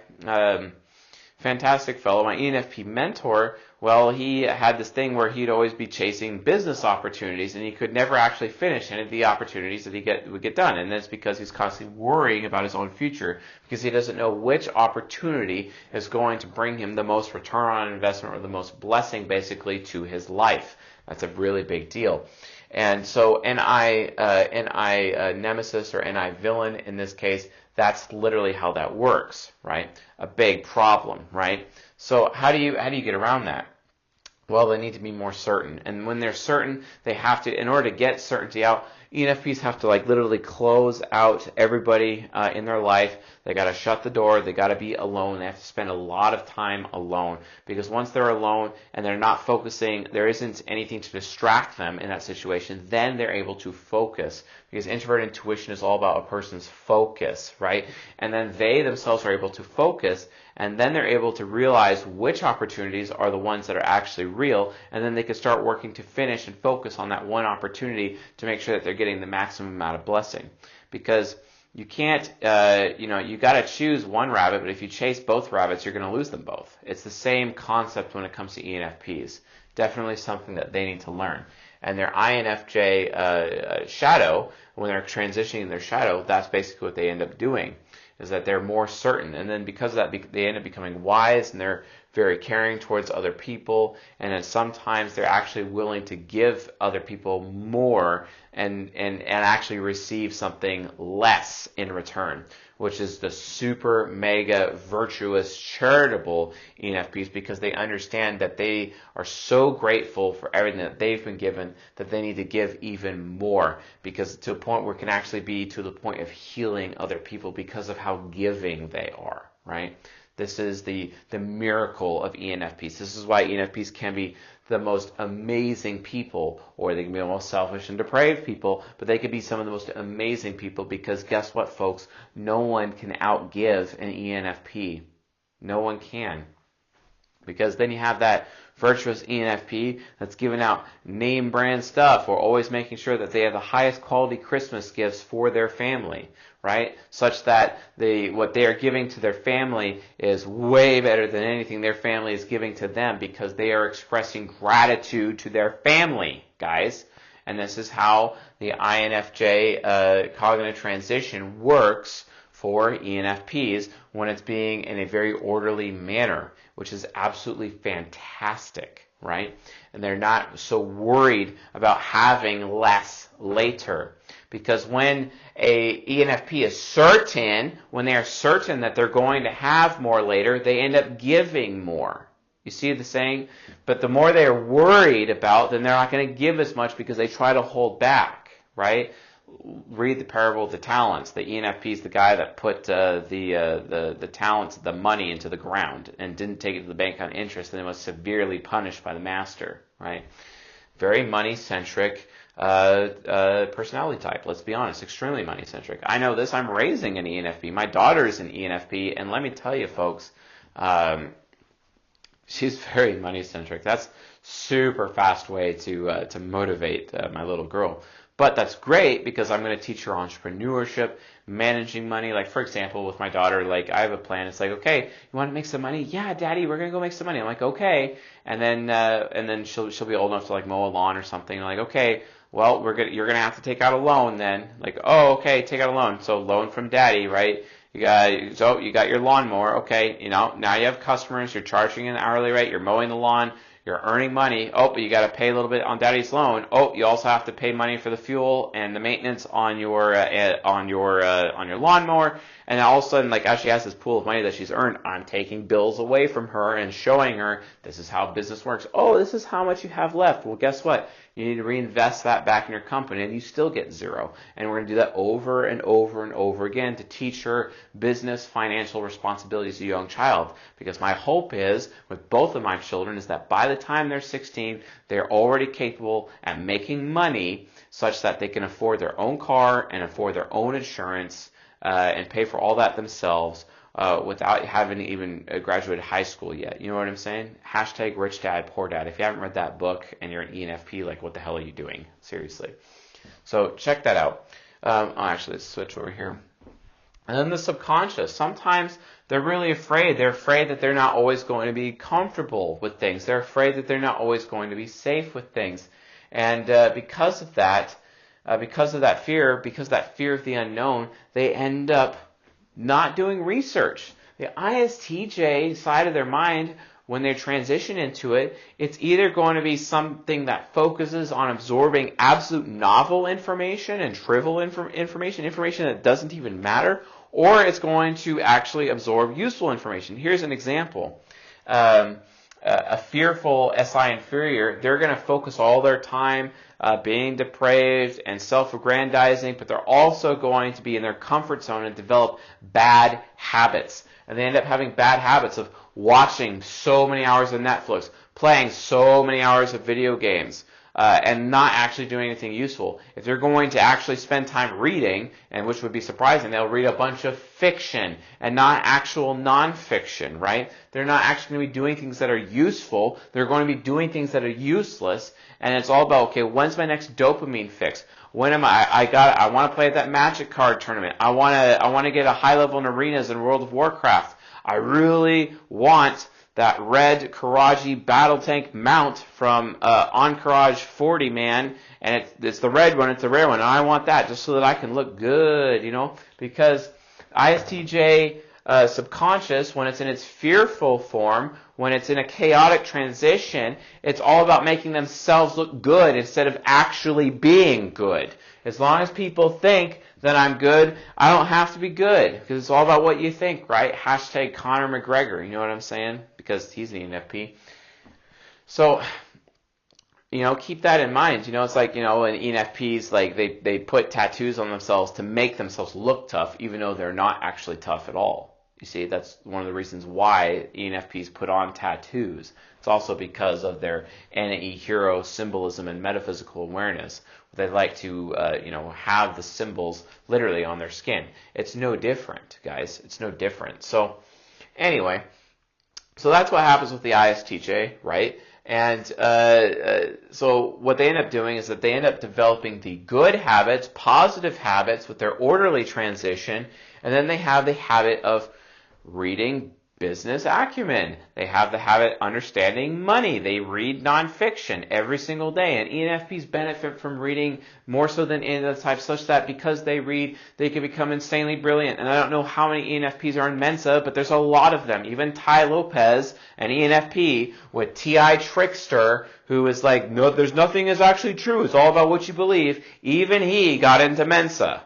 fantastic fellow. My ENFP mentor, well, he had this thing where he'd always be chasing business opportunities, and he could never actually finish any of the opportunities that would get done. And that's because he's constantly worrying about his own future, because he doesn't know which opportunity is going to bring him the most return on investment or the most blessing, basically, to his life. That's a really big deal. And so NI nemesis or NI villain in this case, that's literally how that works, right? A big problem, right? So how do you get around that? Well, they need to be more certain. And when they're certain, they have to, in order to get certainty out, ENFPs have to literally close out everybody in their life. They got to shut the door. They got to be alone. They have to spend a lot of time alone, because once they're alone and they're not focusing, there isn't anything to distract them in that situation, then they're able to focus, because introverted intuition is all about a person's focus, right? And then they themselves are able to focus, and then they're able to realize which opportunities are the ones that are actually real, and then they can start working to finish and focus on that one opportunity to make sure that they're getting the maximum amount of blessing. Because you can't, you got to choose one rabbit, but if you chase both rabbits, you're going to lose them both. It's the same concept when it comes to ENFPs. Definitely something that they need to learn. And their INFJ shadow, when they're transitioning their shadow, that's basically what they end up doing. is that they're more certain. And then because of that, they end up becoming wise, and they're very caring towards other people. And then sometimes they're actually willing to give other people more and actually receive something less in return, which is the super mega virtuous charitable ENFPs, because they understand that they are so grateful for everything that they've been given that they need to give even more, because to a point where it can actually be to the point of healing other people because of how giving they are, right? This is the miracle of ENFPs. This is why ENFPs can be the most amazing people, or they can be the most selfish and depraved people, but they can be some of the most amazing people, because guess what, folks? No one can outgive an ENFP. No one can. Because then you have that virtuous ENFP that's giving out name brand stuff, or always making sure that they have the highest quality Christmas gifts for their family, right? Such that what they are giving to their family is way better than anything their family is giving to them, because they are expressing gratitude to their family, guys. And this is how the INFJ cognitive transition works for ENFPs when it's being in a very orderly manner, which is absolutely fantastic, right? And they're not so worried about having less later. Because when a ENFP is certain, when they are certain that they're going to have more later, they end up giving more. You see the saying? But the more they're worried about, then they're not going to give as much, because they try to hold back, right? Read the parable of the talents. The ENFP is the guy that put the talents, the money, into the ground and didn't take it to the bank on interest, and then was severely punished by the master, right? Very money-centric personality type, let's be honest. Extremely money-centric. I know this. I'm raising an ENFP. My daughter is an ENFP, and let me tell you, folks, she's very money-centric. That's super fast way to motivate my little girl. But that's great, because I'm going to teach her entrepreneurship, managing money. Like, for example, with my daughter, like, I have a plan. It's like, okay, you want to make some money? Yeah, Daddy, we're going to go make some money. I'm like, okay. And then she'll be old enough to, like, mow a lawn or something. I'm like, okay, well, you're going to have to take out a loan then. Like, oh, okay, take out a loan. So loan from Daddy, right? You got your lawnmower. Okay, now you have customers. You're charging an hourly rate. You're mowing the lawn. You're earning money. Oh, but you got to pay a little bit on Daddy's loan. Oh, you also have to pay money for the fuel and the maintenance on your lawnmower. And all of a sudden, like, as she has this pool of money that she's earned, I'm taking bills away from her and showing her this is how business works. Oh, this is how much you have left. Well, guess what? You need to reinvest that back in your company, and you still get zero. And we're going to do that over and over and over again to teach her business, financial responsibilities as a young child. Because my hope is, with both of my children, is that by the time they're 16, they're already capable at making money such that they can afford their own car and afford their own insurance and pay for all that themselves without having even graduated high school yet. You know what I'm saying? Hashtag rich dad, poor dad. If you haven't read that book and you're an ENFP, like, what the hell are you doing? Seriously. So check that out. Actually, let's switch over here. And then the subconscious. Sometimes they're really afraid. They're afraid that they're not always going to be comfortable with things. They're afraid that they're not always going to be safe with things. And because of that fear of the unknown, they end up not doing research. The ISTJ side of their mind, when they transition into it, it's either going to be something that focuses on absorbing absolute novel information and trivial information that doesn't even matter, or it's going to actually absorb useful information. Here's an example. A fearful SI inferior, they're going to focus all their time being depraved and self-aggrandizing, but they're also going to be in their comfort zone and develop bad habits. And they end up having bad habits of watching so many hours of Netflix, playing so many hours of video games, and not actually doing anything useful. If they're going to actually spend time reading, and which would be surprising, they'll read a bunch of fiction and not actual nonfiction, right? They're not actually going to be doing things that are useful. They're going to be doing things that are useless, and it's all about, okay, when's my next dopamine fix? When am I want to play at that Magic card tournament. I want to get a high level in arenas in World of Warcraft. I really want that red Karaji battle tank mount from Encourage 40, man, and it's the red one, it's the rare one, and I want that just so that I can look good, because ISTJ subconscious, when it's in its fearful form, when it's in a chaotic transition, it's all about making themselves look good instead of actually being good. As long as people think that I'm good, I don't have to be good, because it's all about what you think, right? Hashtag Conor McGregor, you know what I'm saying? Because he's an ENFP. So, keep that in mind. It's like, in ENFPs, like they put tattoos on themselves to make themselves look tough, even though they're not actually tough at all. You see, that's one of the reasons why ENFPs put on tattoos. It's also because of their NAE hero symbolism and metaphysical awareness. They like to, have the symbols literally on their skin. It's no different, guys. It's no different. So, anyway, so that's what happens with the ISTJ, right? And so what they end up doing is that they end up developing the good habits, positive habits with their orderly transition, and then they have the habit of reading business acumen. They have the habit understanding money. They read nonfiction every single day. And ENFPs benefit from reading more so than any other type, such that because they read, they can become insanely brilliant. And I don't know how many ENFPs are in Mensa, but there's a lot of them. Even Ty Lopez, an ENFP with TI Trickster, who is like, no, there's nothing is actually true. It's all about what you believe. Even he got into Mensa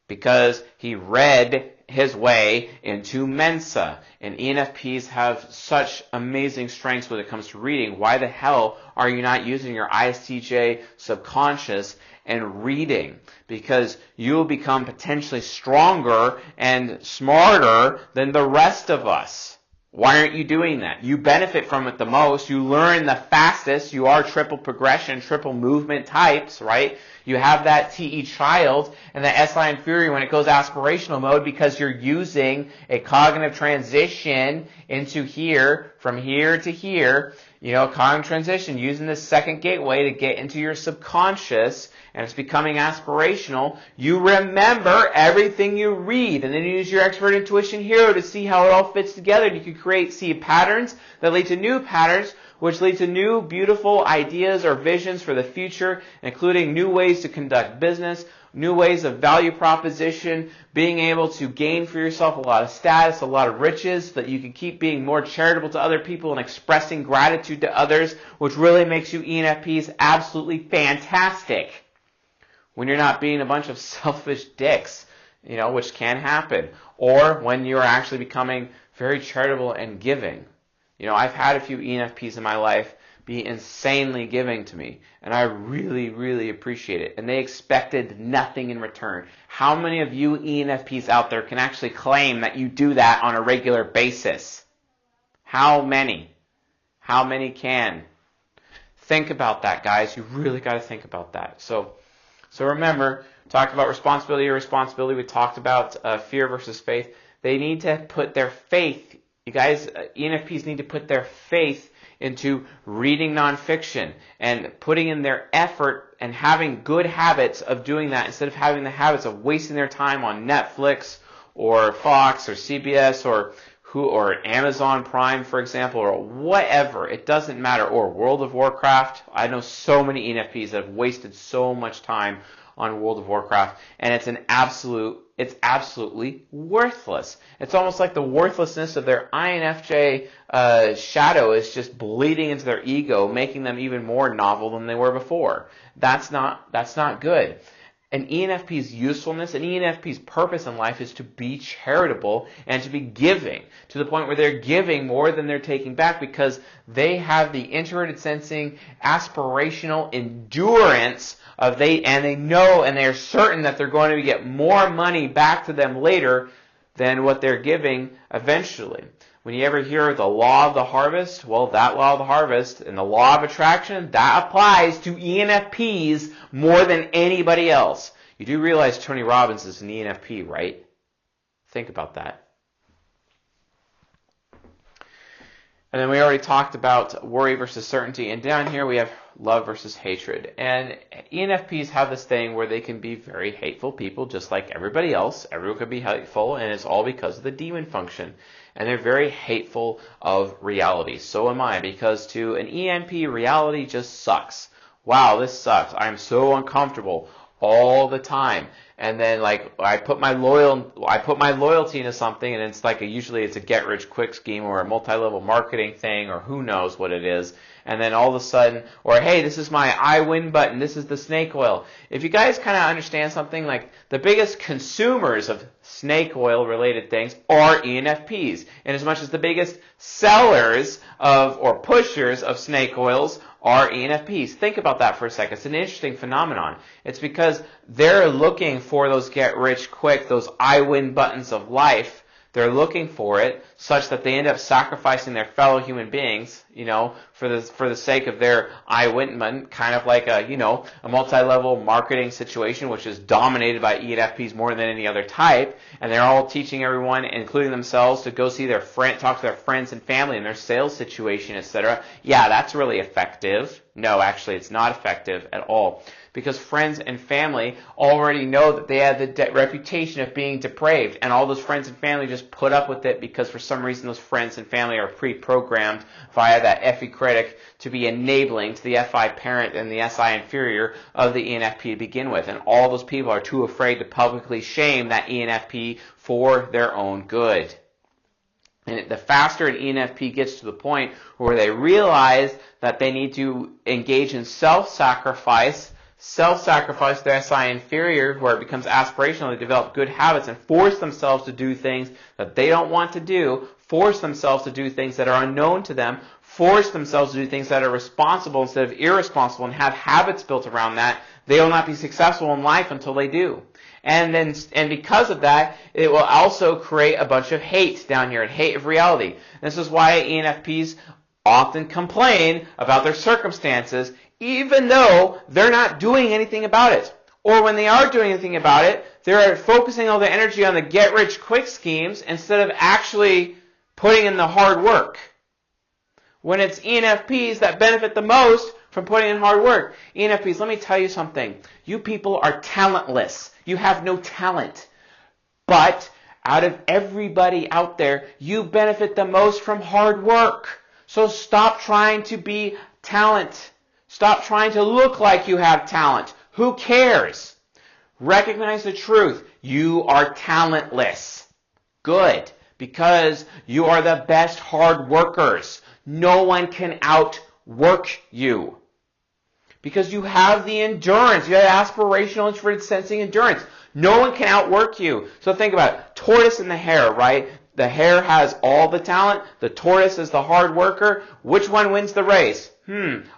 because he read his way into Mensa. And ENFPs have such amazing strengths when it comes to reading. Why the hell are you not using your ISTJ subconscious and reading? Because you will become potentially stronger and smarter than the rest of us. Why aren't you doing that? You benefit from it the most. You learn the fastest. You are triple progression, triple movement types, right? You have that TE child and the SI inferior when it goes aspirational mode because you're using a cognitive transition into here, from here to here. Cognitive transition, using this second gateway to get into your subconscious, and it's becoming aspirational. You remember everything you read, and then you use your expert intuition hero to see how it all fits together. You can see patterns that lead to new patterns, which lead to new beautiful ideas or visions for the future, including new ways to conduct business, new ways of value proposition, being able to gain for yourself a lot of status, a lot of riches, so that you can keep being more charitable to other people and expressing gratitude to others, which really makes you ENFPs absolutely fantastic when you're not being a bunch of selfish dicks, which can happen, or when you're actually becoming very charitable and giving. I've had a few ENFPs in my life be insanely giving to me, and I really, really appreciate it. And they expected nothing in return. How many of you ENFPs out there can actually claim that you do that on a regular basis? How many? How many can? Think about that, guys. You really got to think about that. So remember, talked about responsibility or responsibility. We talked about fear versus faith. They need to put their faith. You guys, ENFPs need to put their faith into reading nonfiction and putting in their effort and having good habits of doing that instead of having the habits of wasting their time on Netflix or Fox or CBS or Amazon Prime, for example, or whatever. It doesn't matter. Or World of Warcraft. I know so many ENFPs that have wasted so much time on World of Warcraft, and it's absolutely worthless. It's almost like the worthlessness of their INFJ shadow is just bleeding into their ego, making them even more novel than they were before. That's not good. An ENFP's usefulness, an ENFP's purpose in life is to be charitable and to be giving, to the point where they're giving more than they're taking back because they have the introverted sensing, aspirational endurance and they know and they're certain that they're going to get more money back to them later than what they're giving eventually. When you ever hear the law of the harvest, well, that law of the harvest and the law of attraction, that applies to ENFPs more than anybody else. You do realize Tony Robbins is an ENFP, right? Think about that. And then we already talked about worry versus certainty. And down here we have love versus hatred. And ENFPs have this thing where they can be very hateful people, just like everybody else. Everyone can be hateful, and it's all because of the demon function. And they're very hateful of reality. So am I, because to an ENFP, reality just sucks. Wow, this sucks. I am so uncomfortable. all the time. And then like I put my loyalty into something, and it's like usually it's a get-rich-quick scheme or a multi-level marketing thing or who knows what it is. And then all of a sudden, or hey, this is my I win button, this is the snake oil. If you guys kind of understand something, like the biggest consumers of snake oil related things are ENFPs, and as much as the biggest sellers of or pushers of snake oils are ENFPs. Think about that for a second. It's an interesting phenomenon. It's because they're looking for those get rich quick, those I win buttons of life. They're looking for it such that they end up sacrificing their fellow human beings, for the sake of their I win button, kind of like a multi-level marketing situation which is dominated by ENFPs more than any other type, and they're all teaching everyone, including themselves, to go see talk to their friends and family in their sales situation, etc. Yeah, that's really effective. No, actually, it's not effective at all. Because friends and family already know that they have the reputation of being depraved, and all those friends and family just put up with it because for some reason those friends and family are pre-programmed via that FE critic to be enabling to the FI parent and the SI inferior of the ENFP to begin with. And all those people are too afraid to publicly shame that ENFP for their own good. And the faster an ENFP gets to the point where they realize that they need to engage in self-sacrifice to their SI inferior, where it becomes aspirational to develop good habits and force themselves to do things that they don't want to do, force themselves to do things that are unknown to them, force themselves to do things that are responsible instead of irresponsible, and have habits built around that, they will not be successful in life until they do. And because of that, it will also create a bunch of hate down here, and hate of reality. This is why ENFPs often complain about their circumstances, even though they're not doing anything about it. Or when they are doing anything about it, they're focusing all their energy on the get-rich-quick schemes instead of actually putting in the hard work. When it's ENFPs that benefit the most from putting in hard work. ENFPs, let me tell you something. You people are talentless. You have no talent. But out of everybody out there, you benefit the most from hard work. So stop trying to be talent. Stop trying to look like you have talent. Who cares? Recognize the truth. You are talentless. Good. Because you are the best hard workers. No one can outwork you. Because you have the endurance. You have aspirational, introverted sensing endurance. No one can outwork you. So think about it. Tortoise and the hare, right? The hare has all the talent. The tortoise is the hard worker. Which one wins the race?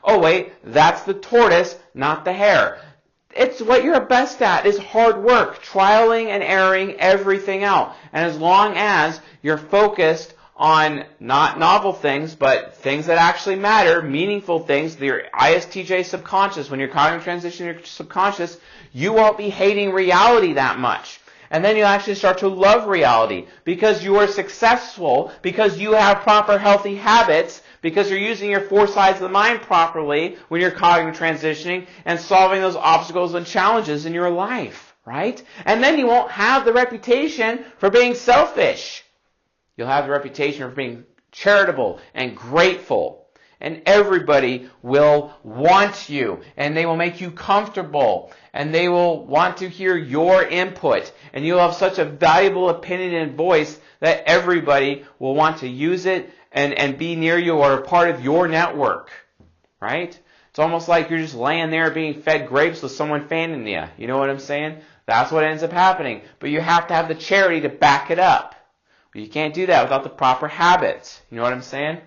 Oh wait, that's the tortoise, not the hare. It's what you're best at is hard work, trialing and erroring everything out. And as long as you're focused on not novel things, but things that actually matter, meaningful things, your ISTJ subconscious, when you're cognitive transition your subconscious, you won't be hating reality that much. And then you'll actually start to love reality because you are successful, because you have proper healthy habits, because you're using your four sides of the mind properly when you're cognitive transitioning and solving those obstacles and challenges in your life, right? And then you won't have the reputation for being selfish. You'll have the reputation for being charitable and grateful. And everybody will want you, and they will make you comfortable, and they will want to hear your input, and you'll have such a valuable opinion and voice that everybody will want to use it and be near you or a part of your network, right? It's almost like you're just laying there being fed grapes with someone fanning you. You know what I'm saying? That's what ends up happening. But you have to have the charity to back it up. But you can't do that without the proper habits. You know what I'm saying?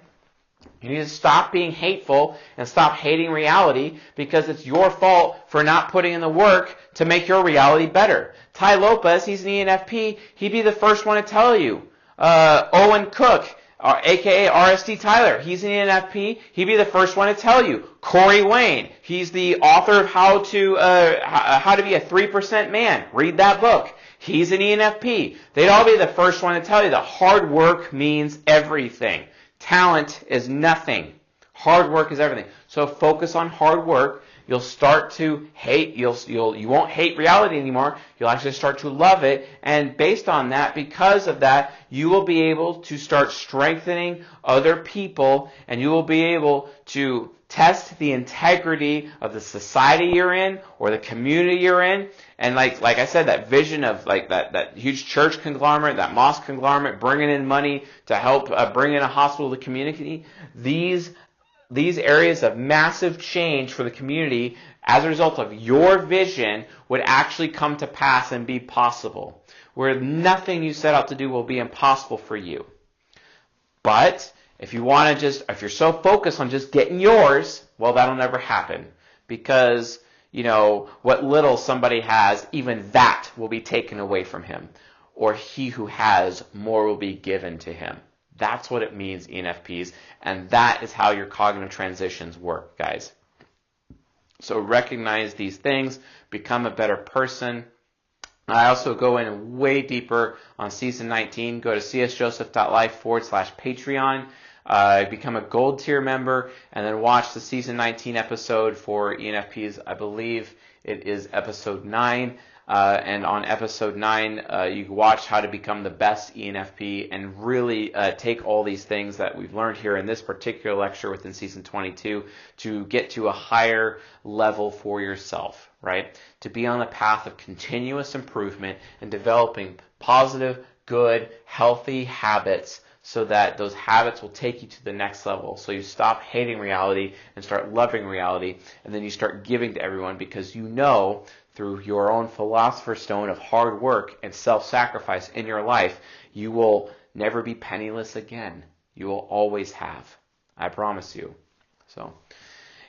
You need to stop being hateful and stop hating reality because it's your fault for not putting in the work to make your reality better. Ty Lopez, he's an ENFP. He'd be the first one to tell you. Owen Cook, a.k.a. RST Tyler, he's an ENFP. He'd be the first one to tell you. Corey Wayne, he's the author of How to Be a 3% Man. Read that book. He's an ENFP. They'd all be the first one to tell you that hard work means everything. Talent is nothing. Hard work is everything. So focus on hard work. you'll start to hate, you won't hate reality anymore. You'll actually start to love it. And based on that, because of that, you will be able to start strengthening other people, and you will be able to test the integrity of the society you're in or the community you're in. And like I said, that vision of like that huge church conglomerate, that mosque conglomerate, bringing in money to help bring in a hospital to the community, these areas of massive change for the community as a result of your vision would actually come to pass and be possible, where nothing you set out to do will be impossible for you. But if you're so focused on just getting yours, well, that'll never happen, because what little somebody has, even that will be taken away from him, or he who has more will be given to him. That's what it means, ENFPs, and that is how your cognitive transitions work, guys. So recognize these things, become a better person. I also go in way deeper on season 19. Go to csjoseph.life/Patreon. Become a gold tier member, and then watch the season 19 episode for ENFPs. I believe it is episode 9. And on episode 9, you watch how to become the best ENFP and really take all these things that we've learned here in this particular lecture within season 22 to get to a higher level for yourself, right? To be on the path of continuous improvement and developing positive, good, healthy habits, so that those habits will take you to the next level. So you stop hating reality and start loving reality, and then you start giving to everyone, because through your own philosopher's stone of hard work and self-sacrifice in your life, you will never be penniless again. You will always have. I promise you. So,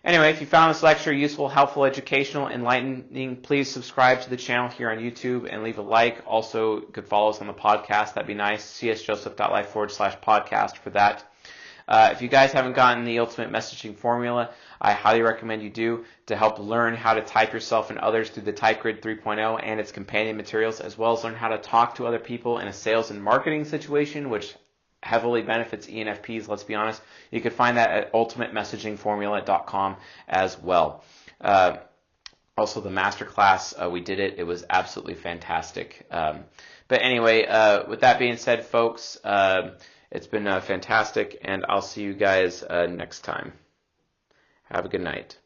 anyway, if you found this lecture useful, helpful, educational, enlightening, please subscribe to the channel here on YouTube and leave a like. Also, you could follow us on the podcast. That'd be nice. csjoseph.life/podcast for that. If you guys haven't gotten the Ultimate Messaging Formula, I highly recommend you do, to help learn how to type yourself and others through the Type Grid 3.0 and its companion materials, as well as learn how to talk to other people in a sales and marketing situation, which heavily benefits ENFPs, let's be honest. You can find that at ultimatemessagingformula.com as well. Also, the masterclass, we did it. It was absolutely fantastic. But anyway, with that being said, folks, it's been fantastic, and I'll see you guys next time. Have a good night.